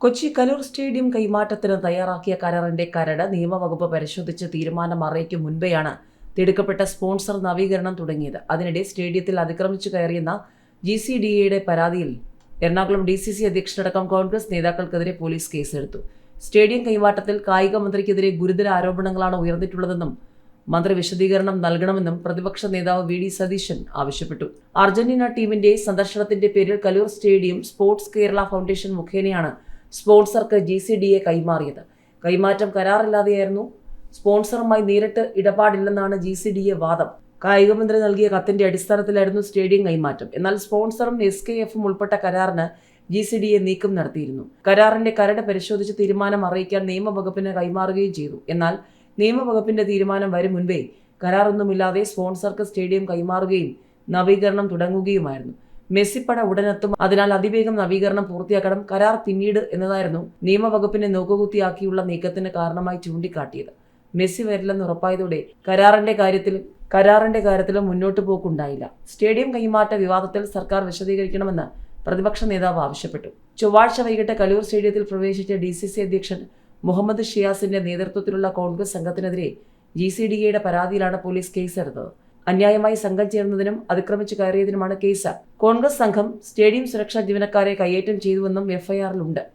Kochi Kaloor stadium കൈമാറ്റത്തിന് തയ്യാറാക്കിയ കരാറിന്റെ കരട് നിയമവകുപ്പ് പരിശോധിച്ച് തീരുമാനം അറിയിക്കും മുൻപെയാണ് തിടുക്കപ്പെട്ട സ്പോൺസർ നവീകരണം തുടങ്ങിയത്. അതിനിടെ സ്റ്റേഡിയത്തിൽ അതിക്രമിച്ചു കയറിയെന്ന GCDAയുടെ പരാതിയിൽ എറണാകുളം DCC അധ്യക്ഷനടക്കം കോൺഗ്രസ് നേതാക്കൾക്കെതിരെ പോലീസ് കേസെടുത്തു. സ്റ്റേഡിയം കൈമാറ്റത്തിൽ കായിക മന്ത്രിക്കെതിരെ ഗുരുതര ആരോപണങ്ങളാണ് ഉയർന്നിട്ടുള്ളതെന്നും മന്ത്രി വിശദീകരണം നൽകണമെന്നും പ്രതിപക്ഷ നേതാവ് VD സതീശൻ ആവശ്യപ്പെട്ടു. അർജന്റീന ടീമിന്റെ സന്ദർശനത്തിന്റെ പേരിൽ Kaloor stadium sports Kerala foundation മുഖേനയാണ് സ്പോൺസർക്ക് GCDA കൈമാറിയത്. കൈമാറ്റം കരാറില്ലാതെയായിരുന്നു. സ്പോൺസറുമായി നേരിട്ട് ഇടപാടില്ലെന്നാണ് GCDA വാദം. കായികമന്ത്രി നൽകിയ കത്തിന്റെ അടിസ്ഥാനത്തിലായിരുന്നു സ്റ്റേഡിയം കൈമാറ്റം. എന്നാൽ സ്പോൺസറും SKFും ഉൾപ്പെട്ട കരാറിന് GCDA നീക്കം നടത്തിയിരുന്നു. കരാറിന്റെ കരട് പരിശോധിച്ച് തീരുമാനം അറിയിക്കാൻ നിയമവകുപ്പിന് കൈമാറുകയും ചെയ്തു. എന്നാൽ നിയമവകുപ്പിന്റെ തീരുമാനം വരും മുൻപേ കരാറൊന്നുമില്ലാതെ സ്പോൺസർക്ക് സ്റ്റേഡിയം കൈമാറുകയും നവീകരണം തുടങ്ങുകയുമായിരുന്നു. മെസ്സിപ്പട ഉടനെത്തും, അതിനാൽ അതിവേഗം നവീകരണം പൂർത്തിയാക്കണം, കരാർ പിന്നീട് എന്നതായിരുന്നു നിയമവകുപ്പിനെ നോക്കുകുത്തിയാക്കിയുള്ള നീക്കത്തിന് കാരണമായി ചൂണ്ടിക്കാട്ടിയത്. മെസ്സി വരില്ലെന്ന് ഉറപ്പായതോടെ കരാറിന്റെ കാര്യത്തിലും മുന്നോട്ടു പോക്കുണ്ടായില്ല. സ്റ്റേഡിയം കൈമാറ്റ വിവാദത്തിൽ സർക്കാർ വിശദീകരിക്കണമെന്ന് പ്രതിപക്ഷ നേതാവ് ആവശ്യപ്പെട്ടു. ചൊവ്വാഴ്ച വൈകിട്ട് കലൂർ സ്റ്റേഡിയത്തിൽ പ്രവേശിച്ച DCC അധ്യക്ഷൻ മുഹമ്മദ് ഷിയാസിന്റെ നേതൃത്വത്തിലുള്ള കോൺഗ്രസ് സംഘത്തിനെതിരെ GCDAയുടെ പരാതിയിലാണ് പോലീസ് കേസെടുത്തത്. അന്യായമായി സംഘം ചേർന്നതിനും അതിക്രമിച്ചു കയറിയതിനുമാണ് കേസ്. കോൺഗ്രസ് സംഘം സ്റ്റേഡിയം സുരക്ഷാ ജീവനക്കാരെ കയ്യേറ്റം ചെയ്തുവെന്നും FIRലുണ്ട്.